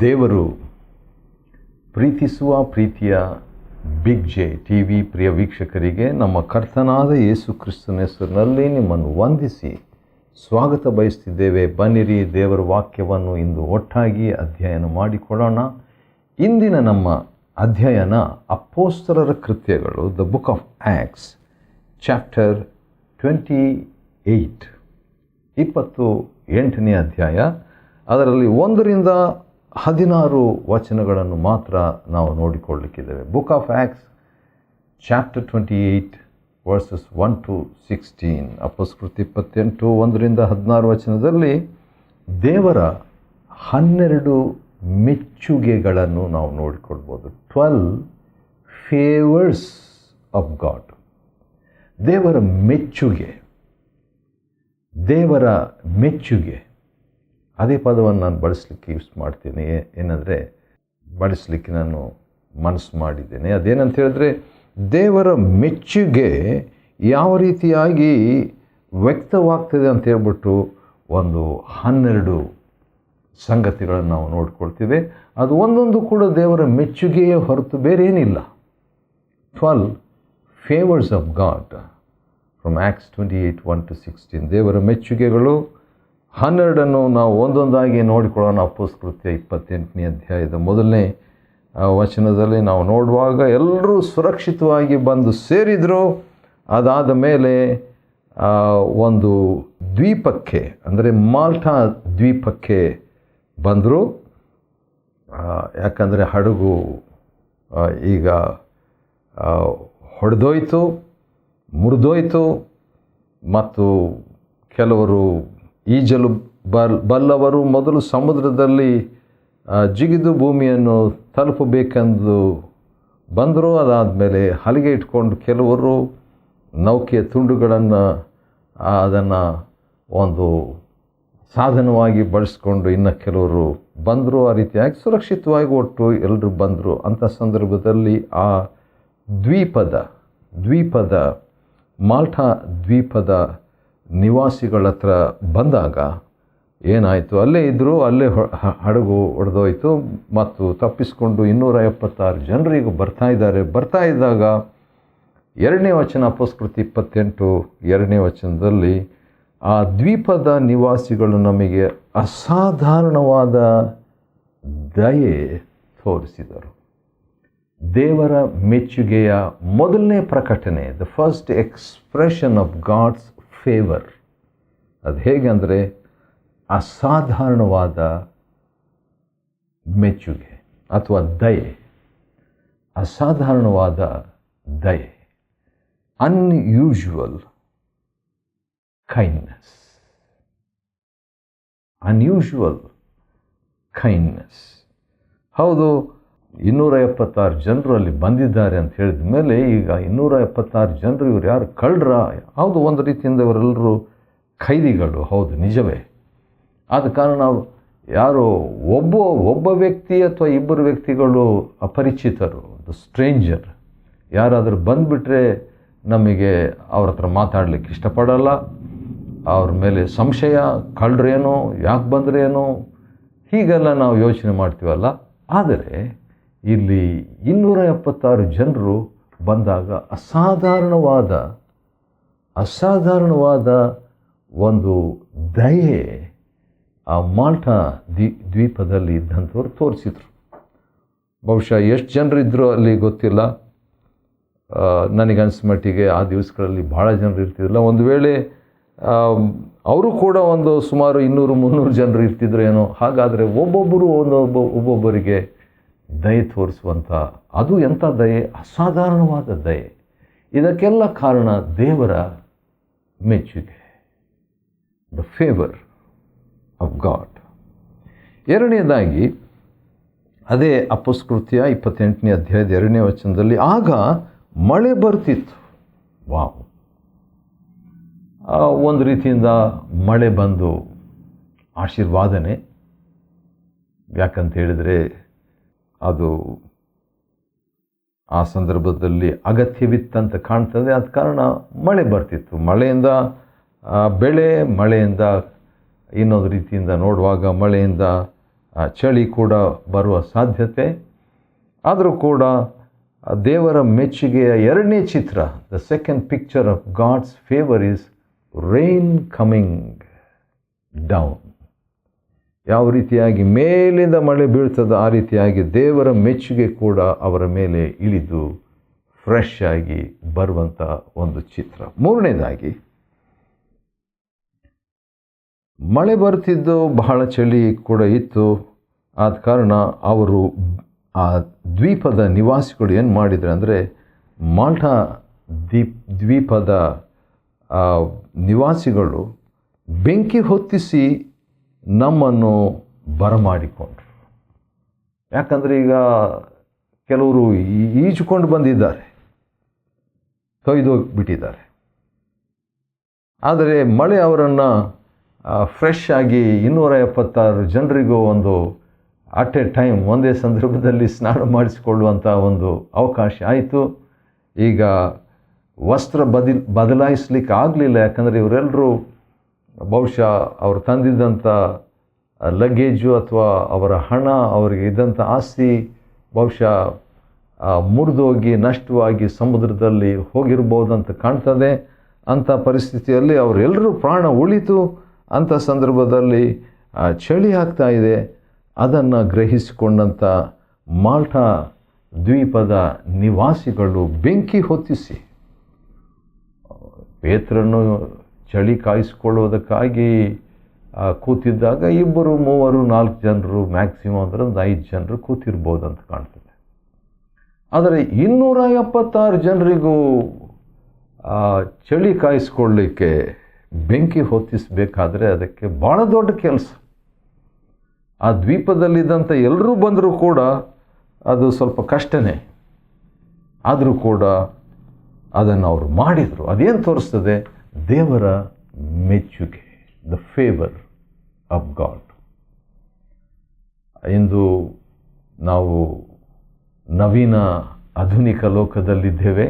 ದೇವರು ಪ್ರೀತಿಸುವ ಪ್ರೀತಿಯ ಬಿಗ್ ಜೆ ಟಿ ವಿ ಪ್ರಿಯ ವೀಕ್ಷಕರಿಗೆ ನಮ್ಮ ಕರ್ತನಾದ ಯೇಸು ಕ್ರಿಸ್ತನ ಹೆಸರಿನಲ್ಲಿ ನಿಮ್ಮನ್ನು ವಂದಿಸಿ ಸ್ವಾಗತ ಬಯಸ್ತಿದ್ದೇವೆ. ಬನ್ನಿರಿ, ದೇವರ ವಾಕ್ಯವನ್ನು ಇಂದು ಒಟ್ಟಾಗಿ ಅಧ್ಯಯನ ಮಾಡಿಕೊಳ್ಳೋಣ. ಇಂದಿನ ನಮ್ಮ ಅಧ್ಯಯನ ಅಪೊಸ್ತಲರ ಕೃತ್ಯಗಳು, the book of Acts, chapter 28, 28ನೇ ಅಧ್ಯಾಯ. ಅದರಲ್ಲಿ 1ರಿಂದ 16 ವಚನಗಳನ್ನು ಮಾತ್ರ ನಾವು ನೋಡಿಕೊಳ್ಳಲಿಕ್ಕಿದ್ದೇವೆ. Book of Acts chapter 28 verses 1 to 16. ಅಪೊಸ್ತಲರ 28 1ರಿಂದ 16 ವಚನದಲ್ಲಿ ದೇವರ 12 ಮೆಚ್ಚುಗೆಗಳನ್ನು ನಾವು ನೋಡಿಕೊಳ್ಬೋದು. 12 ಫೇವರ್ಸ್ ಆಫ್ ಗಾಡ್. ದೇವರ ಮೆಚ್ಚುಗೆ, ದೇವರ ಮೆಚ್ಚುಗೆ, ಅದೇ ಪದವನ್ನು ನಾನು ಬಳಸಲಿಕ್ಕೆ ಯೂಸ್ ಮಾಡ್ತೀನಿ. ಏನಂದರೆ ಬಳಸಲಿಕ್ಕೆ ನಾನು ಮನಸ್ಸು ಮಾಡಿದ್ದೇನೆ. ಅದೇನಂತ ಹೇಳಿದ್ರೆ, ದೇವರ ಮೆಚ್ಚುಗೆ ಯಾವ ರೀತಿಯಾಗಿ ವ್ಯಕ್ತವಾಗ್ತದೆ ಅಂತ ಹೇಳ್ಬಿಟ್ಟು ಒಂದು 12 ಸಂಗತಿಗಳನ್ನು ನಾವು ನೋಡ್ಕೊಳ್ತೀವಿ. ಅದು ಒಂದೊಂದು ಕೂಡ ದೇವರ ಮೆಚ್ಚುಗೆಯೇ ಹೊರತು ಬೇರೆ ಏನಿಲ್ಲ. 12 favours of god from acts 28 1 to 16. ದೇವರ ಮೆಚ್ಚುಗೆಗಳು 12 ನಾವು ಒಂದೊಂದಾಗಿ ನೋಡಿಕೊಳ್ಳೋಣ. ಅಪೊಸ್ತಲರ 28ನೇ ಅಧ್ಯಾಯದ 1ನೇ ವಚನದಲ್ಲಿ ನಾವು ನೋಡುವಾಗ, ಎಲ್ಲರೂ ಸುರಕ್ಷಿತವಾಗಿ ಬಂದು ಸೇರಿದರು. ಅದಾದ ಮೇಲೆ ಒಂದು ದ್ವೀಪಕ್ಕೆ, ಅಂದರೆ ಮಾಲ್ಟಾ ದ್ವೀಪಕ್ಕೆ ಬಂದರು. ಯಾಕಂದರೆ ಹಡಗು ಈಗ ಹೊಡೆದೋಯ್ತು, ಮುರಿದೋಯ್ತು, ಮತ್ತು ಕೆಲವರು ಈಜಲು ಬಲ್ಲವರು ಮೊದಲು ಸಮುದ್ರದಲ್ಲಿ ಜಿಗಿದು ಭೂಮಿಯನ್ನು ತಲುಪಬೇಕೆಂದು ಬಂದರು. ಅದಾದಮೇಲೆ ಹಲಿಗೆ ಇಟ್ಕೊಂಡು ಕೆಲವರು ನೌಕೆಯ ತುಂಡುಗಳನ್ನು ಅದನ್ನು ಒಂದು ಸಾಧನವಾಗಿ ಬಳಸ್ಕೊಂಡು ಇನ್ನು ಕೆಲವರು ಬಂದರು. ಆ ರೀತಿಯಾಗಿ ಸುರಕ್ಷಿತವಾಗಿ ಒಟ್ಟು ಎಲ್ಲರೂ ಬಂದರು. ಅಂಥ ಸಂದರ್ಭದಲ್ಲಿ ಆ ದ್ವೀಪದ ಮಾಲ್ಟಾ ದ್ವೀಪದ ನಿವಾಸಿಗಳ ಹತ್ರ ಬಂದಾಗ ಏನಾಯಿತು, ಅಲ್ಲೇ ಇದ್ದರು, ಅಲ್ಲೇ ಹಡಗು ಹೊಡೆದೋಯ್ತು ಮತ್ತು ತಪ್ಪಿಸಿಕೊಂಡು 276 ಜನರಿಗೂ ಬರ್ತಾ ಇದ್ದಾಗ 2ನೇ ವಚನ, ಅಪೊಸ್ತಲರ 28 2ನೇ ವಚನದಲ್ಲಿ, ಆ ದ್ವೀಪದ ನಿವಾಸಿಗಳು ನಮಗೆ ಅಸಾಧಾರಣವಾದ ದಯೆ ತೋರಿಸಿದರು. ದೇವರ ಮೆಚ್ಚುಗೆಯ ಮೊದಲನೇ ಪ್ರಕಟಣೆ, the first expression of God's favour. ಅದು ಹೇಗೆಂದರೆ ಅಸಾಧಾರಣವಾದ ಮೆಚ್ಚುಗೆ ಅಥವಾ ದಯೆ, ಅಸಾಧಾರಣವಾದ ದಯೆ, ಅನ್ಯೂಶುವಲ್ ಕೈಂಡ್ನೆಸ್, ಅನ್ಯೂಶುವಲ್ ಕೈಂಡ್ನೆಸ್. ಹೌದು, 276 ಜನರು ಅಲ್ಲಿ ಬಂದಿದ್ದಾರೆ ಅಂತ ಹೇಳಿದ ಮೇಲೆ, ಈಗ 276 ಜನರು ಇವರು ಯಾರು, ಕಳ್ಳರ? ಹೌದು, ಒಂದು ರೀತಿಯಿಂದ ಇವರೆಲ್ಲರೂ ಖೈದಿಗಳು, ಹೌದು, ನಿಜವೇ. ಆದ ಕಾರಣ ಯಾರೋ ಒಬ್ಬ ವ್ಯಕ್ತಿ ಅಥವಾ ಇಬ್ಬರು ವ್ಯಕ್ತಿಗಳು ಅಪರಿಚಿತರು, ಸ್ಟ್ರೇಂಜರ್ ಯಾರಾದರೂ ಬಂದುಬಿಟ್ರೆ ನಮಗೆ ಅವ್ರ ಹತ್ರ ಮಾತಾಡಲಿಕ್ಕೆ ಇಷ್ಟಪಡಲ್ಲ. ಅವ್ರ ಮೇಲೆ ಸಂಶಯ, ಕಳ್ಳರೇನೋ, ಯಾಕೆ ಬಂದ್ರೇನೋ, ಹೀಗೆಲ್ಲ ನಾವು ಯೋಚನೆ ಮಾಡ್ತೀವಲ್ಲ. ಆದರೆ ಇಲ್ಲಿ 276 ಜನರು ಬಂದಾಗ ಅಸಾಧಾರಣವಾದ ಒಂದು ದಯೆ ಆ ಮಾಲ್ಟಾ ದ್ವೀಪದಲ್ಲಿ ಇದ್ದಂಥವ್ರು ತೋರಿಸಿದ್ರು. ಬಹುಶಃ ಎಷ್ಟು ಜನರಿದ್ದರು ಅಲ್ಲಿ ಗೊತ್ತಿಲ್ಲ. ನನಗನ್ನಿಸ ಮಟ್ಟಿಗೆ ಆ ದಿವಸಗಳಲ್ಲಿ ಭಾಳ ಜನರು ಇರ್ತಿದ್ದಿಲ್ಲ. ಒಂದು ವೇಳೆ ಅವರು ಕೂಡ ಒಂದು ಸುಮಾರು 200-300 ಜನರು ಇರ್ತಿದ್ರು ಏನೋ. ಹಾಗಾದರೆ ಒಬ್ಬೊಬ್ಬರಿಗೆ ದಯೆ ತೋರಿಸುವಂಥ, ಅದು ಎಂಥ ದಯೆ, ಅಸಾಧಾರಣವಾದ ದಯೆ. ಇದಕ್ಕೆಲ್ಲ ಕಾರಣ ದೇವರ ಮೆಚ್ಚುಗೆ, ದ ಫೇವರ್ ಆಫ್ ಗಾಡ್. ಎರಡನೇದಾಗಿ, ಅದೇ ಅಪೊಸ್ತಲರ 28ನೇ ಅಧ್ಯಾಯದ 2ನೇ ವಚನದಲ್ಲಿ, ಆಗ ಮಳೆ ಬರ್ತಿತ್ತು. ವಾವ್! ಒಂದು ರೀತಿಯಿಂದ ಮಳೆ ಬಂದು ಆಶೀರ್ವಾದನೆ. ಯಾಕಂತ ಹೇಳಿದರೆ ಅದು ಆ ಸಂದರ್ಭದಲ್ಲಿ ಅಗತ್ಯವಿತ್ತಂತ ಕಾಣ್ತದೆ. ಆದ ಕಾರಣ ಮಳೆ ಬರ್ತಿತ್ತು. ಮಳೆಯಿಂದ ಬೆಳೆ, ಮಳೆಯಿಂದ ಇನ್ನೊಂದು ರೀತಿಯಿಂದ ನೋಡುವಾಗ ಮಳೆಯಿಂದ ಚಳಿ ಕೂಡ ಬರುವ ಸಾಧ್ಯತೆ. ಆದರೂ ಕೂಡ ದೇವರ ಮೆಚ್ಚುಗೆಯ ಎರಡನೇ ಚಿತ್ರ, the second picture of God's favour is rain coming down. ಯಾವ ರೀತಿಯಾಗಿ ಮೇಲಿಂದ ಮಳೆ ಬೀಳ್ತದೋ ಆ ರೀತಿಯಾಗಿ ದೇವರ ಮೆಚ್ಚುಗೆ ಕೂಡ ಅವರ ಮೇಲೆ ಇಳಿದು ಫ್ರೆಶ್ ಆಗಿ ಬರುವಂಥ ಒಂದು ಚಿತ್ರ. ಮೂರನೇದಾಗಿ, ಮಳೆ ಬರ್ತಿದ್ದು, ಬಹಳ ಚಳಿ ಕೂಡ ಇತ್ತು. ಆದ ಕಾರಣ ಅವರು ಆ ದ್ವೀಪದ ನಿವಾಸಿಗಳು ಏನು ಮಾಡಿದ್ರು ಅಂದರೆ, ಮಾಲ್ಟಾ ದ್ವೀಪದ ನಿವಾಸಿಗಳು ಬೆಂಕಿ ಹೊತ್ತಿಸಿ ನಮ್ಮನ್ನು ಬರಮಾಡಿಕೊಂಡ್ರು. ಯಾಕಂದರೆ ಈಗ ಕೆಲವರು ಈಜುಕೊಂಡು ಬಂದಿದ್ದಾರೆ, ತೊಯ್ದೋಗ್ಬಿಟ್ಟಿದ್ದಾರೆ. ಆದರೆ ಮಳೆ ಅವರನ್ನು ಫ್ರೆಶ್ ಆಗಿ 276 ಜನರಿಗೂ ಒಂದು ಅಟ್ ಎ ಟೈಮ್ ಒಂದೇ ಸಂದರ್ಭದಲ್ಲಿ ಸ್ನಾನ ಮಾಡಿಸಿಕೊಳ್ಳುವಂಥ ಒಂದು ಅವಕಾಶ ಆಯಿತು. ಈಗ ವಸ್ತ್ರ ಬದಲಾಯಿಸ್ಲಿಕ್ಕೆ ಆಗಲಿಲ್ಲ. ಯಾಕಂದರೆ ಇವರೆಲ್ಲರೂ ಬಹುಶಃ ಅವರು ತಂದಿದ್ದಂಥ ಲಗೇಜು ಅಥವಾ ಅವರ ಹಣ, ಅವರಿಗೆ ಇದ್ದಂಥ ಆಸ್ತಿ ಬಹುಶಃ ಮುರಿದೋಗಿ ನಷ್ಟವಾಗಿ ಸಮುದ್ರದಲ್ಲಿ ಹೋಗಿರ್ಬೋದಂತ ಕಾಣ್ತದೆ. ಅಂಥ ಪರಿಸ್ಥಿತಿಯಲ್ಲಿ ಅವರೆಲ್ಲರೂ ಪ್ರಾಣ ಉಳಿತು. ಅಂಥ ಸಂದರ್ಭದಲ್ಲಿ ಚಳಿ ಆಗ್ತಾ ಇದೆ. ಅದನ್ನು ಗ್ರಹಿಸಿಕೊಂಡಂಥ ಮಾಲ್ಟಾ ದ್ವೀಪದ ನಿವಾಸಿಗಳು ಬೆಂಕಿ ಹೊತ್ತಿಸಿ, ಪೇತ್ರನು ಚಳಿ ಕಾಯಿಸಿಕೊಳ್ಳುವುದಕ್ಕಾಗಿ ಕೂತಿದ್ದಾಗ 2, 3, 4 ಜನರು ಮ್ಯಾಕ್ಸಿಮಮ್ ಅಂದರೆ ಒಂದು 5 ಜನರು ಕೂತಿರ್ಬೋದಂತ ಕಾಣ್ತದೆ. ಆದರೆ 276 ಜನರಿಗೂ ಚಳಿ ಕಾಯಿಸ್ಕೊಳ್ಳಿಕ್ಕೆ ಬೆಂಕಿ ಹೊತ್ತಿಸಬೇಕಾದ್ರೆ ಅದಕ್ಕೆ ಭಾಳ ದೊಡ್ಡ ಕೆಲಸ. ಆ ದ್ವೀಪದಲ್ಲಿದ್ದಂಥ ಎಲ್ಲರೂ ಬಂದರೂ ಕೂಡ ಅದು ಸ್ವಲ್ಪ ಕಷ್ಟನೇ. ಆದರೂ ಕೂಡ ಅದನ್ನು ಅವರು ಮಾಡಿದರು. ಅದೇನು ತೋರಿಸ್ತದೆ? ದೇವರ ಮೆಚ್ಚುಗೆ, ದ ಫೇವರ್ ಆಫ್ ಗಾಡ್. ಇಂದು ನಾವು ನವೀನ ಆಧುನಿಕ ಲೋಕದಲ್ಲಿದ್ದೇವೆ.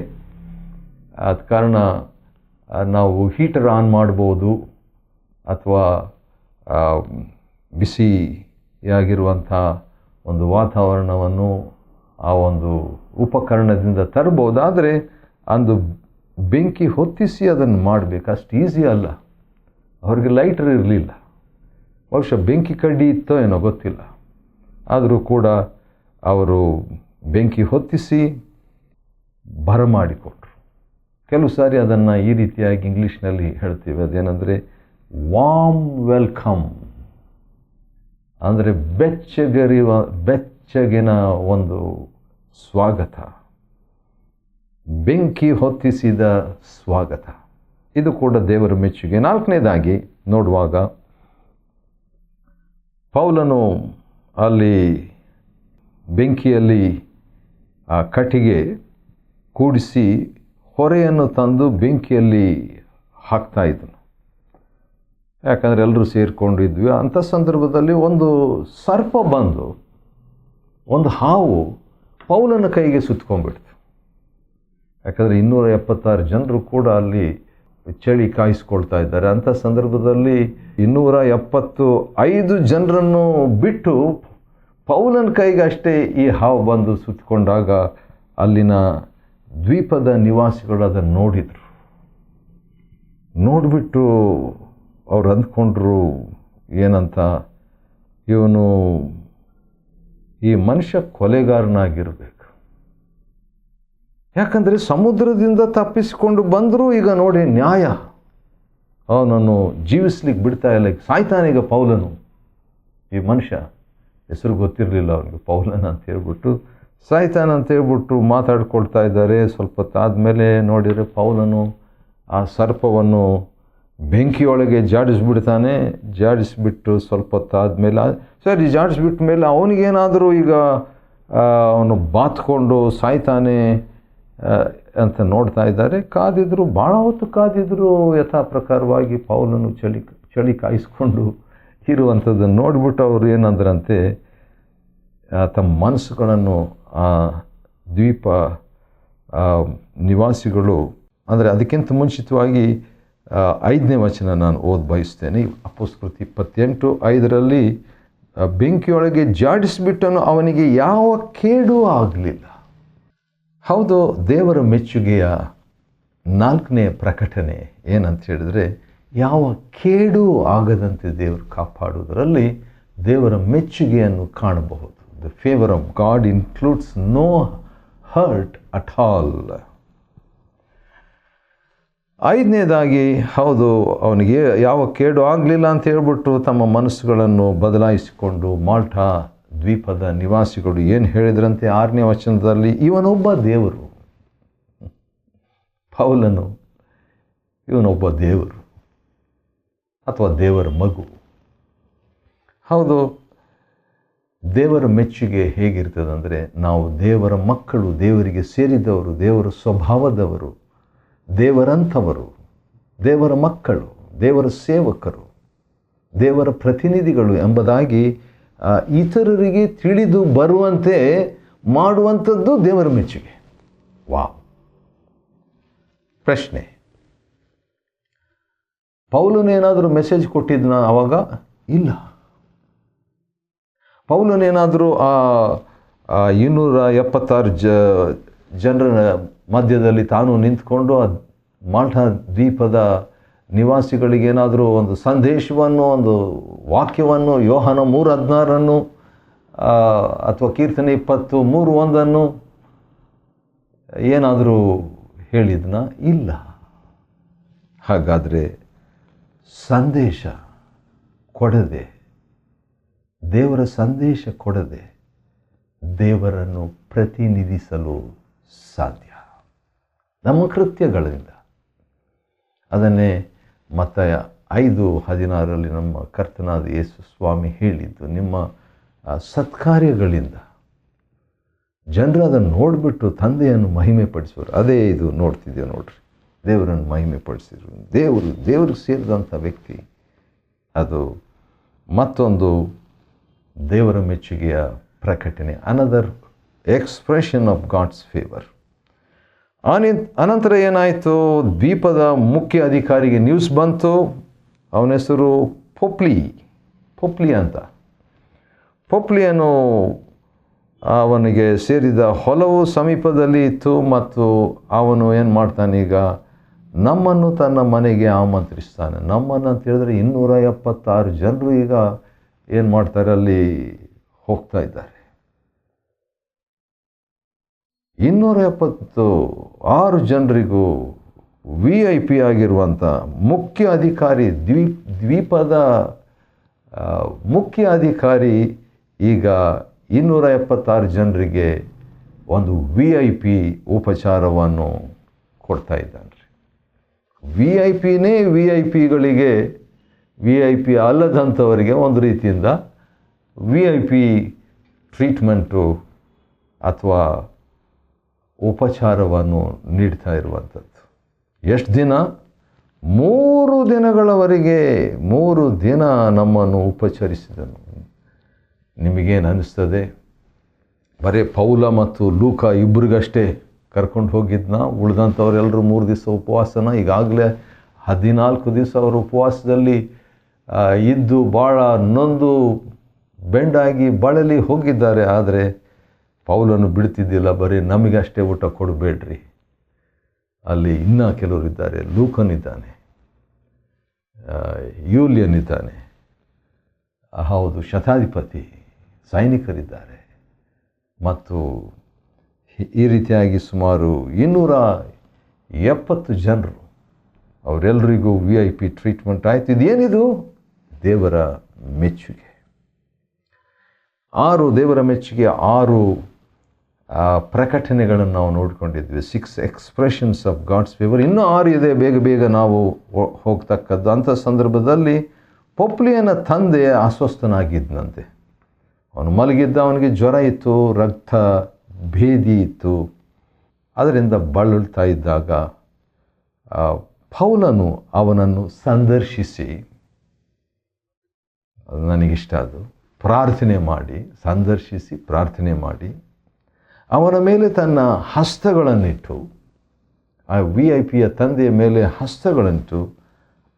ಆದ ಕಾರಣ ನಾವು ಹೀಟರ್ ಆನ್ ಮಾಡ್ಬೋದು, ಅಥವಾ ಬಿಸಿಯಾಗಿರುವಂಥ ಒಂದು ವಾತಾವರಣವನ್ನು ಆ ಒಂದು ಉಪಕರಣದಿಂದ ತರ್ಬೋದು. ಆದರೆ ಅಂದು ಬೆಂಕಿ ಹೊತ್ತಿಸಿ ಅದನ್ನು ಮಾಡಬೇಕು, ಅಷ್ಟು ಈಸಿ ಅಲ್ಲ. ಅವ್ರಿಗೆ ಲೈಟರ್ ಇರಲಿಲ್ಲ, ಬಹುಶಃ ಬೆಂಕಿ ಕಡ್ಡಿ ಇತ್ತೋ ಏನೋ ಗೊತ್ತಿಲ್ಲ. ಆದರೂ ಕೂಡ ಅವರು ಬೆಂಕಿ ಹೊತ್ತಿಸಿ ಬರಮಾಡಿಕೊಟ್ರು. ಕೆಲವು ಸಾರಿ ಅದನ್ನು ಈ ರೀತಿಯಾಗಿ ಇಂಗ್ಲೀಷ್ನಲ್ಲಿ ಹೇಳ್ತೀವಿ, ಅದೇನೆಂದರೆ ವಾರ್ಮ್ ವೆಲ್ಕಮ್, ಅಂದರೆ ಬೆಚ್ಚಗಿನ ಒಂದು ಸ್ವಾಗತ, ಬೆಂಕಿ ಹೊತ್ತಿಸಿದ ಸ್ವಾಗತ. ಇದು ಕೂಡ ದೇವರ ಮೆಚ್ಚುಗೆ. ನಾಲ್ಕನೇದಾಗಿ ನೋಡುವಾಗ, ಪೌಲನು ಅಲ್ಲಿ ಬೆಂಕಿಯಲ್ಲಿ ಆ ಕಟ್ಟಿಗೆ ಕೂಡಿಸಿ ಹೊರೆಯನ್ನು ತಂದು ಬೆಂಕಿಯಲ್ಲಿ ಹಾಕ್ತಾ ಇದ್ದನು. ಯಾಕಂದರೆ ಎಲ್ಲರೂ ಸೇರಿಕೊಂಡಿದ್ವಿ. ಅಂಥ ಸಂದರ್ಭದಲ್ಲಿ ಒಂದು ಸರ್ಪ ಬಂದು, ಒಂದು ಹಾವು ಪೌಲನ ಕೈಗೆ ಸುತ್ಕೊಂಡ್ಬಿಡ್ತು. ಯಾಕಂದರೆ 276 ಜನರು ಕೂಡ ಅಲ್ಲಿ ಚಳಿ ಕಾಯಿಸ್ಕೊಳ್ತಾ ಇದ್ದಾರೆ. ಅಂಥ ಸಂದರ್ಭದಲ್ಲಿ 275 ಜನರನ್ನು ಬಿಟ್ಟು ಪೌಲನ ಕೈಗೆ ಅಷ್ಟೇ ಈ ಹಾವು ಬಂದು ಸುತ್ತಕೊಂಡಾಗ ಅಲ್ಲಿನ ದ್ವೀಪದ ನಿವಾಸಿಗಳು ಅದನ್ನು ನೋಡಿದರು. ನೋಡಿಬಿಟ್ಟು ಅವ್ರು ಅಂದ್ಕೊಂಡ್ರು ಏನಂತ, ಇವನು ಈ ಮನುಷ್ಯ ಕೊಲೆಗಾರನಾಗಿರಬೇಕು. ಯಾಕಂದರೆ ಸಮುದ್ರದಿಂದ ತಪ್ಪಿಸಿಕೊಂಡು ಬಂದರೂ ಈಗ ನೋಡಿ ನ್ಯಾಯ, ಅವನನ್ನು ಜೀವಿಸ್ಲಿಕ್ಕೆ ಬಿಡ್ತಾ ಇಲ್ಲ, ಸಾಯ್ತಾನೀಗ ಪೌಲನು. ಈ ಮನುಷ್ಯ ಹೆಸರು ಗೊತ್ತಿರಲಿಲ್ಲ ಅವನಿಗೆ, ಪೌಲನ ಅಂತ ಹೇಳ್ಬಿಟ್ಟು ಸಾಯ್ತಾನ ಅಂತ ಹೇಳ್ಬಿಟ್ಟು ಮಾತಾಡ್ಕೊಳ್ತಾ ಇದ್ದಾರೆ. ಸ್ವಲ್ಪ ಹೊತ್ತಾದಮೇಲೆ ನೋಡಿದರೆ ಪೌಲನು ಆ ಸರ್ಪವನ್ನು ಬೆಂಕಿಯೊಳಗೆ ಜಾಡಿಸ್ಬಿಡ್ತಾನೆ. ಜಾಡಿಸ್ಬಿಟ್ಟು ಸ್ವಲ್ಪ ಹೊತ್ತಾದಮೇಲೆ, ಸರಿ ಜಾಡಿಸ್ಬಿಟ್ಟ ಮೇಲೆ ಅವನಿಗೇನಾದರೂ ಈಗ ಅವನು ಬಾತ್ಕೊಂಡು ಸಾಯ್ತಾನೆ ಅಂತ ನೋಡ್ತಾ ಇದ್ದಾರೆ. ಕಾದಿದ್ರು, ಭಾಳ ಹೊತ್ತು ಕಾದಿದ್ರು. ಯಥಾ ಪ್ರಕಾರವಾಗಿ ಪೌಲನು ಚಳಿ ಕಾಯಿಸ್ಕೊಂಡು ಇರುವಂಥದ್ದನ್ನು ನೋಡಿಬಿಟ್ಟು ಅವರು ಏನಂದ್ರಂತೆ, ತಮ್ಮ ಮನಸ್ಸುಗಳನ್ನು ಆ ದ್ವೀಪ ನಿವಾಸಿಗಳು, ಅಂದರೆ ಅದಕ್ಕಿಂತ ಮುಂಚಿತವಾಗಿ 5ನೇ ವಚನ ನಾನು ಓದಿ ಬಯಸ್ತೇನೆ. ಅಪೊಸ್ತಲರು 28:5 ಬೆಂಕಿಯೊಳಗೆ ಜಾಡಿಸಿಬಿಟ್ಟನು, ಅವನಿಗೆ ಯಾವ ಕೇಡೂ ಆಗಲಿಲ್ಲ. ಹೌದು, ದೇವರ ಮೆಚ್ಚುಗೆಯ 4ನೇ ಪ್ರಕಟಣೆ ಏನಂತ ಹೇಳಿದ್ರೆ, ಯಾವ ಕೇಡೂ ಆಗದಂತೆ ದೇವರು ಕಾಪಾಡುವುದರಲ್ಲಿ ದೇವರ ಮೆಚ್ಚುಗೆಯನ್ನು ಕಾಣಬಹುದು. The favour of God includes no hurt at all. 5ನೇದಾಗಿ, ಹೌದು, ಅವನಿಗೆ ಯಾವ ಕೇಡು ಆಗಲಿಲ್ಲ ಅಂತ ಹೇಳ್ಬಿಟ್ಟು ತಮ್ಮ ಮನಸ್ಸುಗಳನ್ನು ಬದಲಾಯಿಸಿಕೊಂಡು ಮಾಲ್ಟಾ ದ್ವೀಪದ ನಿವಾಸಿಗಳು ಏನು ಹೇಳಿದ್ರಂತೆ 6ನೇ ವಚನದಲ್ಲಿ, ಇವನೊಬ್ಬ ದೇವರು. ಪೌಲನು ಇವನೊಬ್ಬ ದೇವರು ಅಥವಾ ದೇವರ ಮಗು. ಹೌದು, ದೇವರ ಮೆಚ್ಚುಗೆ ಹೇಗಿರ್ತದಂದರೆ, ನಾವು ದೇವರ ಮಕ್ಕಳು, ದೇವರಿಗೆ ಸೇರಿದವರು, ದೇವರ ಸ್ವಭಾವದವರು, ದೇವರಂಥವರು, ದೇವರ ಮಕ್ಕಳು, ದೇವರ ಸೇವಕರು, ದೇವರ ಪ್ರತಿನಿಧಿಗಳು ಎಂಬುದಾಗಿ ಇತರರಿಗೆ ತಿಳಿದು ಬರುವಂತೆ ಮಾಡುವಂಥದ್ದು ದೇವರ ಮೆಚ್ಚುಗೆ. ವಾವ್! ಪ್ರಶ್ನೆ, ಪೌಲನೇನಾದರೂ ಮೆಸೇಜ್ ಕೊಟ್ಟಿದ್ನ ಆವಾಗ? ಇಲ್ಲ. ಪೌಲನೇನಾದರೂ ಆ 276 ಜನರ ಮಧ್ಯದಲ್ಲಿ ತಾನು ನಿಂತ್ಕೊಂಡು ಆ ಮಾಲ್ಟಾ ದ್ವೀಪದ ನಿವಾಸಿಗಳಿಗೇನಾದರೂ ಒಂದು ಸಂದೇಶವನ್ನು, ಒಂದು ವಾಕ್ಯವನ್ನು, ಯೋಹಾನ 3:16 ಅಥವಾ ಕೀರ್ತನೆ 20:3:1 ಏನಾದರೂ ಹೇಳಿದ್ನ? ಇಲ್ಲ. ಹಾಗಾದರೆ ಸಂದೇಶ ಕೊಡದೆ, ದೇವರ ಸಂದೇಶ ಕೊಡದೆ ದೇವರನ್ನು ಪ್ರತಿನಿಧಿಸಲು ಸಾಧ್ಯ ನಮ್ಮ ಕೃತ್ಯಗಳಿಂದ. ಅದನ್ನೇ ಮತ್ತಾಯ 5:16 ನಮ್ಮ ಕರ್ತನಾದ ಯೇಸು ಸ್ವಾಮಿ ಹೇಳಿದ್ದು, ನಿಮ್ಮ ಸತ್ಕಾರ್ಯಗಳಿಂದ ಜನರು ಅದನ್ನು ನೋಡಿಬಿಟ್ಟು ತಂದೆಯನ್ನು ಮಹಿಮೆ ಪಡಿಸೋರು. ಅದೇ ಇದು ನೋಡ್ತಿದ್ದೇವೆ ನೋಡ್ರಿ, ದೇವರನ್ನು ಮಹಿಮೆ ಪಡಿಸಿದ್ರು. ದೇವ್ರಿಗೆ ಸೇರಿದಂಥ ವ್ಯಕ್ತಿ. ಅದು ಮತ್ತೊಂದು ದೇವರ ಮೆಚ್ಚುಗೆಯ ಪ್ರಕಟಣೆ, another expression of God's favour. ಅನಂತರ ಏನಾಯಿತು, ದ್ವೀಪದ ಮುಖ್ಯ ಅಧಿಕಾರಿಗೆ ನ್ಯೂಸ್ ಬಂತು. ಅವನ ಹೆಸರು ಪೊಪ್ಲಿ ಅಂತ. ಪೊಪ್ಲಿಯನ್ನು ಅವನಿಗೆ ಸೇರಿದ ಹೊಲವು ಸಮೀಪದಲ್ಲಿ ಇತ್ತು ಮತ್ತು ಅವನು ಏನು ಮಾಡ್ತಾನೀಗ, ನಮ್ಮನ್ನು ತನ್ನ ಮನೆಗೆ ಆಮಂತ್ರಿಸ್ತಾನೆ. ನಮ್ಮನ್ನು ಅಂತ ಹೇಳಿದ್ರೆ 276 ಜನರು ಈಗ ಏನು ಮಾಡ್ತಾರೆ, ಅಲ್ಲಿ ಹೋಗ್ತಾ ಇದ್ದಾರೆ. 276 ಜನರಿಗೂ VIP ಆಗಿರುವಂಥ ಮುಖ್ಯ ಅಧಿಕಾರಿ, ದ್ವೀಪದ ಮುಖ್ಯ ಅಧಿಕಾರಿ ಈಗ 276 ಜನರಿಗೆ ಒಂದು VIP ಉಪಚಾರವನ್ನು ಕೊಡ್ತಾ ಇದ್ದಾನೆ. VIPನೇ VIPಗಳಿಗೆ, VIP ಅಲ್ಲದಂಥವರಿಗೆ ಒಂದು ರೀತಿಯಿಂದ VIP ಟ್ರೀಟ್ಮೆಂಟು ಅಥವಾ ಉಪಚಾರವನ್ನು ನೀಡ್ತಾ ಇರುವಂಥದ್ದು. ಎಷ್ಟು ದಿನ? 3 ದಿನಗಳವರೆಗೆ 3 ದಿನ ನಮ್ಮನ್ನು ಉಪಚರಿಸಿದನು. ನಿಮಗೇನು ಅನ್ನಿಸ್ತದೆ? ಬರೀ ಪೌಲ ಮತ್ತು ಲೂಕ ಇಬ್ಬರಿಗಷ್ಟೇ ಕರ್ಕೊಂಡು ಹೋಗಿದ್ನ? ಉಳಿದಂಥವರೆಲ್ಲರೂ 3 ದಿವಸ ಉಪವಾಸನ? ಈಗಾಗಲೇ 14 ದಿವಸ ಅವರು ಉಪವಾಸದಲ್ಲಿ ಇದ್ದು ಭಾಳ ನೊಂದು ಬೆಂಡಾಗಿ ಬಳಲಿ ಹೋಗಿದ್ದಾರೆ. ಆದರೆ ಪೌಲನ್ನು ಬಿಡ್ತಿದ್ದಿಲ್ಲ. ಬರೀ ನಮಗಷ್ಟೇ ಊಟ ಕೊಡಬೇಡ್ರಿ, ಅಲ್ಲಿ ಇನ್ನೂ ಕೆಲವರು ಇದ್ದಾರೆ. ಲೂಕನ್ ಇದ್ದಾನೆ, ಯೂಲಿಯನ್ ಇದ್ದಾನೆ, ಹೌದು, ಶತಾಧಿಪತಿ, ಸೈನಿಕರಿದ್ದಾರೆ. ಮತ್ತು ಈ ರೀತಿಯಾಗಿ ಸುಮಾರು 270 ಜನರು, ಅವರೆಲ್ಲರಿಗೂ VIP ಟ್ರೀಟ್ಮೆಂಟ್ ಆಯಿತು. ಇದೇನಿದು? ದೇವರ ಮೆಚ್ಚುಗೆ. 6 ದೇವರ ಮೆಚ್ಚುಗೆ 6 ಪ್ರಕಟಣೆಗಳನ್ನು ನಾವು ನೋಡಿಕೊಂಡಿದ್ವಿ. 6 ಎಕ್ಸ್ಪ್ರೆಷನ್ಸ್ ಆಫ್ ಗಾಡ್ಸ್ ಫೇವರ್. ಇನ್ನೂ 6 ಇದೆ, ಬೇಗ ನಾವು ಹೋಗ್ತಕ್ಕದ್ದು. ಅಂಥ ಸಂದರ್ಭದಲ್ಲಿ ಪೊಪ್ಲಿಯನ ತಂದೆ ಅಸ್ವಸ್ಥನಾಗಿದ್ದಂತೆ. ಅವನು ಮಲಗಿದ್ದ, ಅವನಿಗೆ ಜ್ವರ ಇತ್ತು, ರಕ್ತ ಭೇದಿ ಇತ್ತು. ಅದರಿಂದ ಬಳಲ್ತಾ ಇದ್ದಾಗ ಪೌಲನು ಅವನನ್ನು ಸಂದರ್ಶಿಸಿ, ನನಗಿಷ್ಟ ಅದು, ಪ್ರಾರ್ಥನೆ ಮಾಡಿ, ಸಂದರ್ಶಿಸಿ ಪ್ರಾರ್ಥನೆ ಮಾಡಿ ಅವನ ಮೇಲೆ ತನ್ನ ಹಸ್ತಗಳನ್ನಿಟ್ಟು, ಆ VIPಯ ತಂದೆಯ ಮೇಲೆ ಹಸ್ತಗಳನ್ನಿಟ್ಟು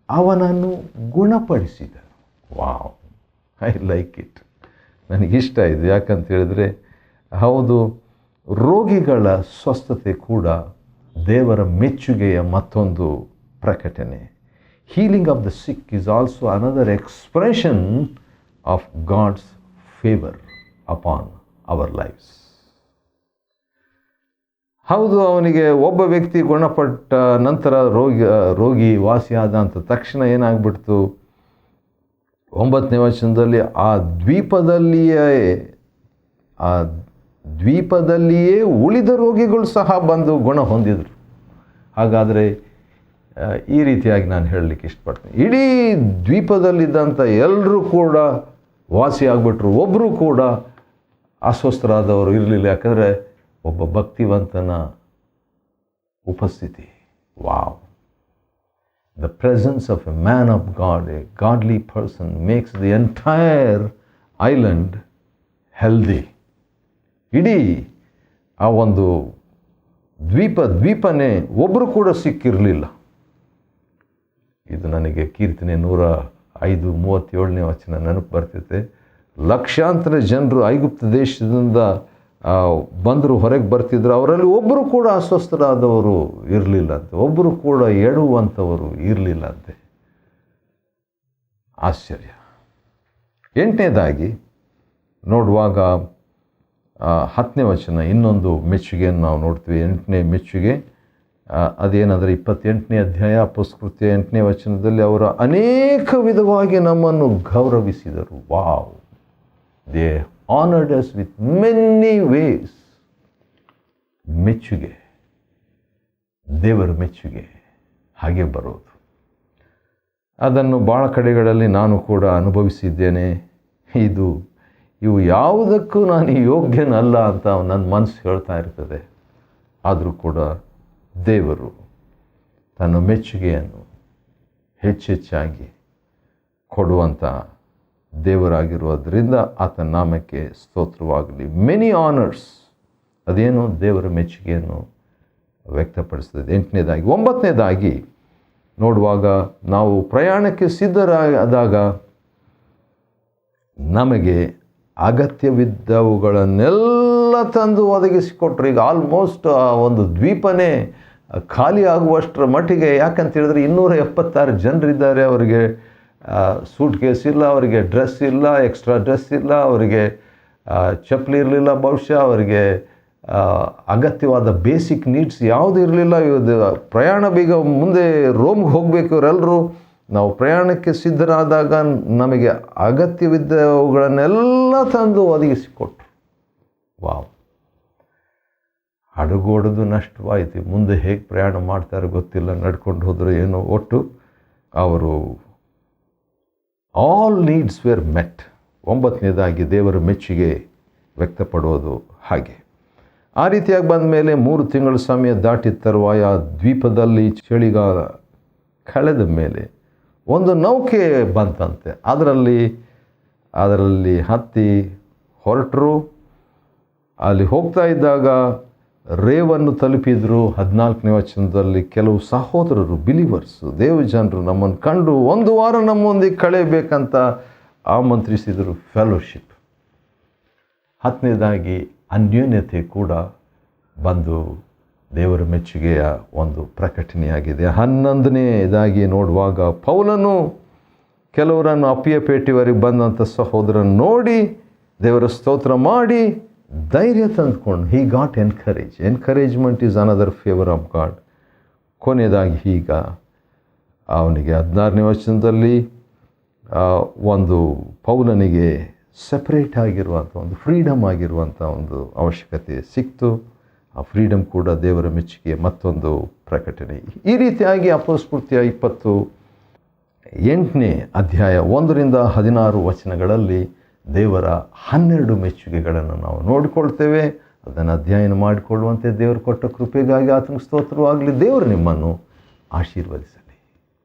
ಅವನನ್ನು ಗುಣಪಡಿಸಿದನು. Wow, I like it. ನನಗಿಷ್ಟ ಇದು. ಯಾಕಂತ ಹೇಳಿದ್ರೆ ಹೌದು, ರೋಗಿಗಳ ಸ್ವಸ್ಥತೆ ಕೂಡ ದೇವರ ಮೆಚ್ಚುಗೆಯ ಮತ್ತೊಂದು ಪ್ರಕಟಣೆ. Healing of the sick is also another expression of God's favour upon our lifes. ಹೌದು, ಅವನಿಗೆ ಒಬ್ಬ ವ್ಯಕ್ತಿ ಗುಣಪಟ್ಟ ನಂತರ ರೋಗಿ ವಾಸಿಯಾದ ಅಂತ ತಕ್ಷಣ ಏನಾಗ್ಬಿಡ್ತು, 9ನೇ ವಚನದಲ್ಲಿ ಆ ದ್ವೀಪದಲ್ಲಿಯೇ ಉಳಿದ ರೋಗಿಗಳು ಸಹ ಬಂದು ಗುಣ ಹೊಂದಿದರು. ಹಾಗಾದರೆ ಈ ರೀತಿಯಾಗಿ ನಾನು ಹೇಳಲಿಕ್ಕೆ ಇಷ್ಟಪಡ್ತೀನಿ, ಇಡೀ ದ್ವೀಪದಲ್ಲಿದ್ದಂಥ ಎಲ್ಲರೂ ಕೂಡ ವಾಸಿಯಾಗ್ಬಿಟ್ರು, ಒಬ್ಬರು ಕೂಡ ಅಸ್ವಸ್ಥರಾದವರು ಇರಲಿಲ್ಲ. ಯಾಕಂದರೆ ಒಬ್ಬ ಭಕ್ತಿವಂತನ ಉಪಸ್ಥಿತಿ. Wow! The presence of a man of God, a godly person, makes the entire island healthy. ಇಡೀ ಆ ಒಂದು ದ್ವೀಪನೇ ಒಬ್ಬರು ಕೂಡ ಸಿಕ್ಕಿರಲಿಲ್ಲ. ಇದು ನನಗೆ ಕೀರ್ತನೆ 105:37ನೇ ವಚನ ನೆನಪು ಬರ್ತಿದೆ. ಲಕ್ಷಾಂತರ ಜನರು ಐಗುಪ್ತ ದೇಶದಿಂದ ಬಂದರು, ಹೊರಗೆ ಬರ್ತಿದ್ರು. ಅವರಲ್ಲಿ ಒಬ್ಬರು ಕೂಡ ಅಸ್ವಸ್ಥರಾದವರು ಇರಲಿಲ್ಲಂತೆ, ಒಬ್ಬರು ಕೂಡ ಎಡುವಂಥವರು ಇರಲಿಲ್ಲಂತೆ. ಆಶ್ಚರ್ಯ. 8ನೇದಾಗಿ ನೋಡುವಾಗ 10ನೇ ವಚನ, ಇನ್ನೊಂದು ಮೆಚ್ಚುಗೆಯನ್ನು ನಾವು ನೋಡ್ತೀವಿ. 8ನೇ ಮೆಚ್ಚುಗೆ ಅದೇನಂದರೆ 28ನೇ ಅಧ್ಯಾಯ ಅಪೊಸ್ತಲಕೃತ್ಯ 8ನೇ ವಚನದಲ್ಲಿ ಅವರು ಅನೇಕ ವಿಧವಾಗಿ ನಮ್ಮನ್ನು ಗೌರವಿಸಿದರು. Wow! They honored us with many ways. ಮೆಚ್ಚುಗೆ, ದೇವರ ಮೆಚ್ಚುಗೆ ಹಾಗೆ ಬರೋದು. ಅದನ್ನು ಭಾಳ ಕಡೆಗಳಲ್ಲಿ ನಾನು ಕೂಡ ಅನುಭವಿಸಿದ್ದೇನೆ. ಇವು ಯಾವುದಕ್ಕೂ ನಾನು ಯೋಗ್ಯನಲ್ಲ ಅಂತ ನನ್ನ ಮನಸ್ಸು ಹೇಳ್ತಾ ಇರ್ತದೆ. ಆದರೂ ಕೂಡ ದೇವರು ತನ್ನ ಮೆಚ್ಚುಗೆಯನ್ನು ಹೆಚ್ಚೆಚ್ಚಾಗಿ ಕೊಡುವಂಥ ದೇವರಾಗಿರುವುದರಿಂದ ಆತನ ನಾಮಕ್ಕೆ ಸ್ತೋತ್ರವಾಗಲಿ. ಮೆನಿ ಆನರ್ಸ್, ಅದೇನು ದೇವರ ಮೆಚ್ಚುಗೆಯನ್ನು ವ್ಯಕ್ತಪಡಿಸ್ತದೆ. 8ನೇದಾಗಿ. 9ನೇದಾಗಿ ನೋಡುವಾಗ ನಾವು ಪ್ರಯಾಣಕ್ಕೆ ಸಿದ್ಧರಾದಾಗ ನಮಗೆ ಅಗತ್ಯವಿದ್ದವುಗಳನ್ನೆಲ್ಲ ತಂದು ಒದಗಿಸಿಕೊಟ್ರು. ಈಗ ಆಲ್ಮೋಸ್ಟ್ ಆ ಒಂದು ದ್ವೀಪನೇ ಖಾಲಿ ಆಗುವಷ್ಟರ ಮಟ್ಟಿಗೆ. ಯಾಕಂತ ಹೇಳಿದ್ರೆ 276 ಜನರಿದ್ದಾರೆ. ಅವರಿಗೆ ಸೂಟ್ ಕೇಸ್ ಇಲ್ಲ, ಅವರಿಗೆ ಡ್ರೆಸ್ ಇಲ್ಲ, ಎಕ್ಸ್ಟ್ರಾ ಡ್ರೆಸ್ ಇಲ್ಲ, ಅವರಿಗೆ ಚಪ್ಪಲಿ ಇರಲಿಲ್ಲ, ಬಹುಶಃ ಅವರಿಗೆ ಅಗತ್ಯವಾದ ಬೇಸಿಕ್ ನೀಡ್ಸ್ ಯಾವುದೂ ಇರಲಿಲ್ಲ. ಇದು ಪ್ರಯಾಣ ಬೇಗ ಮುಂದೆ ರೋಮ್ಗೆ ಹೋಗಬೇಕು. ಇವರೆಲ್ಲರೂ ನಾವು ಪ್ರಯಾಣಕ್ಕೆ ಸಿದ್ಧರಾದಾಗ ನಮಗೆ ಅಗತ್ಯವಿದ್ದವುಗಳನ್ನೆಲ್ಲ ತಂದು ಒದಗಿಸಿಕೊಟ್ರು. ವಾವ್! ಹಡಗೋಡೋದು ನಷ್ಟವಾಯಿತು. ಮುಂದೆ ಹೇಗೆ ಪ್ರಯಾಣ ಮಾಡ್ತಾರೆ ಗೊತ್ತಿಲ್ಲ, ನಡ್ಕೊಂಡು ಹೋದರೂ ಏನೋ. ಒಟ್ಟು ಅವರು ಆಲ್ ನೀಡ್ಸ್ ವೇರ್ ಮೆಟ್. 9ನೇದಾಗಿ ದೇವರ ಮೆಚ್ಚುಗೆ ವ್ಯಕ್ತಪಡೋದು ಹಾಗೆ. ಆ ರೀತಿಯಾಗಿ ಬಂದ ಮೇಲೆ 3 ತಿಂಗಳ ಸಮಯ ದಾಟಿದ ತರುವಾಯ ದ್ವೀಪದಲ್ಲಿ ಚಳಿಗಾಲ ಕಳೆದ ಮೇಲೆ ಒಂದು ನೌಕೆ ಬಂತಂತೆ. ಅದರಲ್ಲಿ ಹತ್ತಿ ಹೊರಟರು. ಅಲ್ಲಿ ಹೋಗ್ತಾ ಇದ್ದಾಗ ರೇವನ್ನು ತಲುಪಿದ್ರು. 14ನೇ ವಚನದಲ್ಲಿ ಕೆಲವು ಸಹೋದರರು, ಬಿಲೀವರ್ಸು, ದೇವಜನರು ನಮ್ಮನ್ನು ಕಂಡು 1 ವಾರ ನಮ್ಮೊಂದಿಗೆ ಕಳೆಯಬೇಕಂತ ಆಮಂತ್ರಿಸಿದರು. ಫೆಲೋಶಿಪ್. 10ನೇದಾಗಿ ಅನ್ಯೋನ್ಯತೆ ಕೂಡ ಬಂದು ದೇವರ ಮೆಚ್ಚುಗೆಯ ಒಂದು ಪ್ರಕಟಣೆಯಾಗಿದೆ. 11ನೇದಾಗಿ ನೋಡುವಾಗ ಪೌಲನು ಕೆಲವರನ್ನು ಅಪ್ಪಿಯಪೇಟೆಯವರೆಗೆ ಬಂದಂಥ ಸಹೋದರನ್ನು ನೋಡಿ ದೇವರ ಸ್ತೋತ್ರ ಮಾಡಿ ಧೈರ್ಯ ತಂದುಕೊಂಡು he got encouragement is another favour of god. ಕೊನೆಯದಾಗಿ ಈಗ ಅವನಿಗೆ 16ನೇ ವಚನದಲ್ಲಿ ಒಂದು ಪೌಲನಿಗೆ ಸೆಪ್ರೇಟ್ ಆಗಿರುವಂಥ ಒಂದು ಫ್ರೀಡಮ್ ಆಗಿರುವಂಥ ಒಂದು ಅವಶ್ಯಕತೆ ಸಿಕ್ತು. ಆ ಫ್ರೀಡಮ್ ಕೂಡ ದೇವರ ಮೆಚ್ಚುಗೆ ಮತ್ತೊಂದು ಪ್ರಕಟಣೆ. ಈ ರೀತಿಯಾಗಿ ಅಪೊಸ್ತಲಕೃತ್ಯ 28ನೇ ಅಧ್ಯಾಯ 1ರಿಂದ 16 ವಚನಗಳಲ್ಲಿ ದೇವರ 12 ಮೆಚ್ಚುಗೆಗಳನ್ನು ನಾವು ನೋಡಿಕೊಳ್ತೇವೆ. ಅದನ್ನು ಅಧ್ಯಯನ ಮಾಡಿಕೊಳ್ಳುವಂತೆ ದೇವರು ಕೊಟ್ಟ ಕೃಪೆಗಾಗಿ ಆತನಿಗೆ ಸ್ತೋತ್ರವಾಗಲಿ. ದೇವರು ನಿಮ್ಮನ್ನು ಆಶೀರ್ವದಿಸಲಿ.